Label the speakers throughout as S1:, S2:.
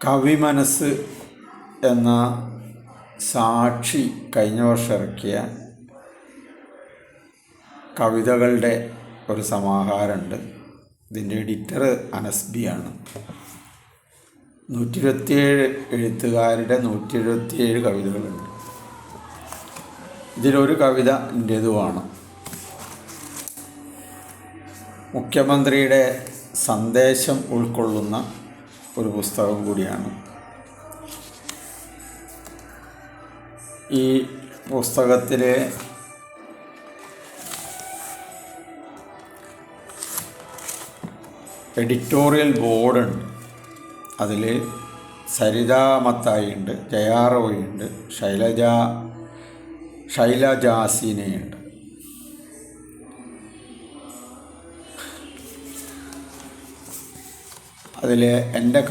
S1: കവിമനസ്സ് എന്ന സാക്ഷി കഴിഞ്ഞ വർഷം ഇറക്കിയ കവിതകളുടെ ഒരു സമാഹാരമുണ്ട്. ഇതിൻ്റെ എഡിറ്റർ അനസ്ബിയാണ്. 127 എഴുത്തുകാരുടെ 177 കവിതകളുണ്ട്. ഇതിലൊരു കവിത എൻ്റേതുമാണ്. മുഖ്യമന്ത്രിയുടെ സന്ദേശം ഉൾക്കൊള്ളുന്ന ഒരു പുസ്തകം കൂടിയാണ്. ഈ പുസ്തകത്തിലെ എഡിറ്റോറിയൽ ബോർഡുണ്ട്. അതിൽ സരിത മത്തായി ഉണ്ട്, ജയ റോയ് ഉണ്ട്, ശൈലജാസിനെയുണ്ട്. അതിൽ എൻ്റെ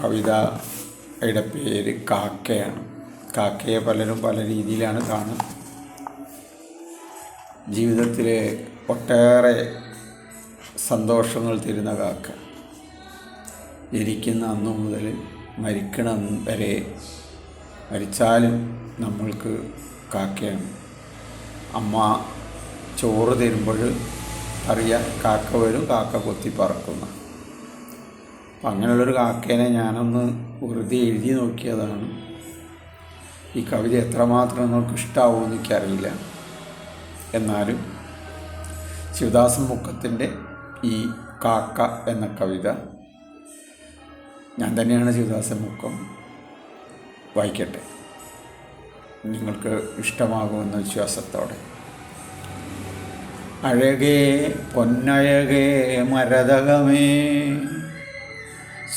S1: കവിതയുടെ പേര് കാക്കയാണ്. കാക്കയെ പലരും പല രീതിയിലാണ് കാണുക. ജീവിതത്തിൽ ഒട്ടേറെ സന്തോഷങ്ങൾ തരുന്ന കാക്ക. ജനിക്കുന്ന അന്നു മുതൽ മരിക്കണം വരെ, മരിച്ചാലും നമ്മൾക്ക് കാക്കയാണ്. അമ്മ ചോറ് തരുമ്പോൾ അറിയാം കാക്ക വരും, കാക്ക കൊത്തി പറക്കുന്ന. അപ്പം അങ്ങനെയുള്ളൊരു കാക്കേനെ ഞാനൊന്ന് വെറുതെ എഴുതി നോക്കിയതാണ്. ഈ കവിത എത്രമാത്രം നമുക്ക് ഇഷ്ടമാവുമെന്ന് എനിക്കറിയില്ല. എന്നാലും ശിവദാസൻ മുക്കത്തിൻ്റെ ഈ കാക്ക എന്ന കവിത ഞാൻ തന്നെയാണ് ശിവദാസൻ മുക്കം. വായിക്കട്ടെ, നിങ്ങൾക്ക് ഇഷ്ടമാകുമെന്ന വിശ്വാസത്തോടെ. അഴകേ പൊന്നഴകേ മരതകമേ,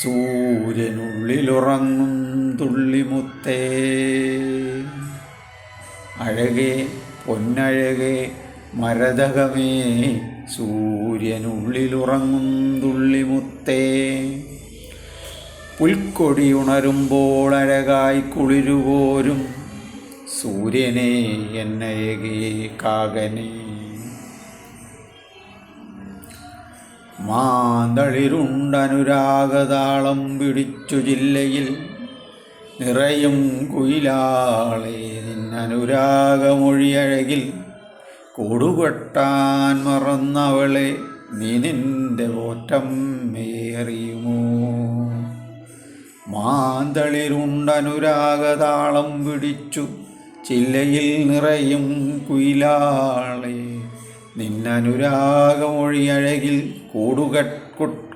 S1: സൂര്യനുള്ളിലുറങ്ങും തുള്ളിമുത്തേ. അഴകേ പൊന്നഴകേ മരതകമേ, സൂര്യനുള്ളിലുറങ്ങും തുള്ളിമുത്തേ. പുൽക്കൊടി ഉണരുമ്പോൾ അഴകായി കുളിരുപോരും സൂര്യനെ എന്നഴകേ കാകനെ. മാന്തളിരുണ്ടനുരാഗതാളം പിടിച്ചു ജില്ലയിൽ നിറയും കുയിലാളെ നിന്നനുരാഗമൊഴിയഴകിൽ. കൂടുകെട്ടാൻ മറന്നവളെ നീ നിന്റെ ഓറ്റമ്മേറിയുമോ. മാന്തളിരുണ്ടനുരാഗതാളം പിടിച്ചു ചില്ലയിൽ നിറയും കുയിലാളെ നിന്നനുരാഗമൊഴിയഴകിൽ.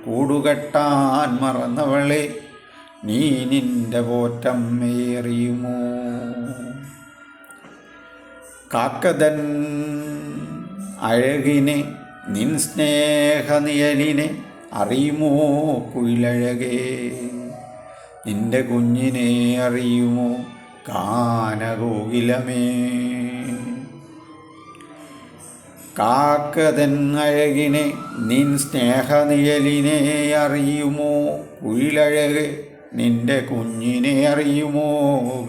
S1: കൂടുകെട്ടാൻ മറന്നവളെ നീ നിന്റെ പോറ്റമ്മേറിയുമോ. കാക്കതൻ അഴകിനെ നിൻ സ്നേഹനിയലിനെ അറിയുമോ കുയിലഴകേ. നിന്റെ കുഞ്ഞിനെ അറിയുമോ ഗാനകോകിലമേ. കാക്കതൻ അഴകിനെ നിൻ സ്നേഹനിയലിനെ അറിയുമോ കുയിലഴകേ. നിന്റെ കുഞ്ഞിനെ അറിയുമോ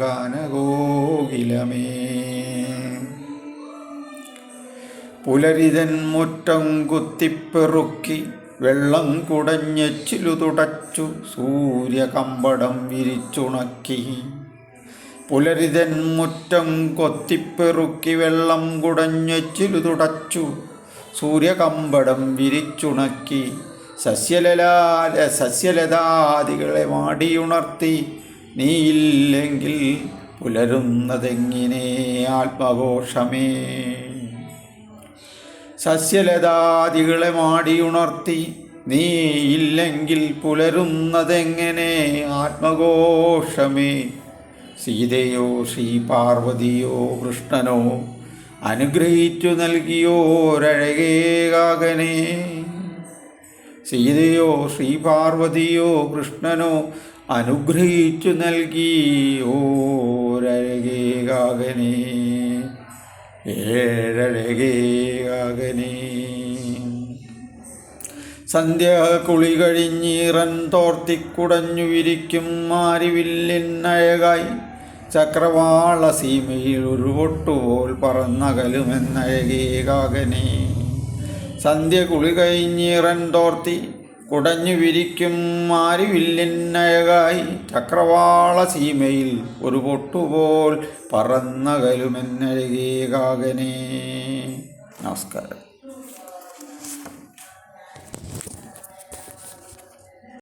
S1: ഗാനകോകിലമേ. പുലരിതൻ മുറ്റം കുത്തിപ്പെറുക്കി വെള്ളം കുടഞ്ഞെച്ചിലു തുടച്ചു സൂര്യകമ്പടം വിരിച്ചുണക്കി. പുലരിതൻ മുറ്റം കൊത്തിപ്പെറുക്കി വെള്ളം കുടഞ്ഞെച്ചിലു തുടച്ചു സൂര്യകമ്പടം വിരിച്ചുണക്കി. സസ്യലതാദികളെ മാടിയുണർത്തി നീയില്ലെങ്കിൽ പുലരുന്നതെങ്ങിനെ ആത്മഘോഷമേ. സസ്യലതാദികളെ മാടിയുണർത്തി നീയില്ലെങ്കിൽ പുലരുന്നതെങ്ങനെ ആത്മഘോഷമേ. സീതയോ ശ്രീ പാർവതിയോ കൃഷ്ണനോ അനുഗ്രഹിച്ചു നൽകിയോരഴകേ കാകനെ. സീതയോ ശ്രീ പാർവതിയോ കൃഷ്ണനോ അനുഗ്രഹിച്ചു നൽകിയോരഴകേ കാകനെ. ഏഴഴകേ കാകനെ. സന്ധ്യ കുളി കഴിഞ്ഞീറൻ തോർത്തിക്കുടഞ്ഞു വിരിക്കും മാരിവില്ലിനഴകായി ചക്രവാള സീമയിൽ ഒരു പൊട്ടുപോൽ പറന്നകലുമെന്നഴകേ കാകനെ. സന്ധ്യ കുളി കഴിഞ്ഞീറൻ തോർത്തി കുടഞ്ഞു വിരിക്കും മാരിവില്ലിന്നഴകായി ചക്രവാള സീമയിൽ ഒരു പൊട്ടുപോൽ പറന്നകലുമെന്നഴകേ കാകനേ. നമസ്കാരം.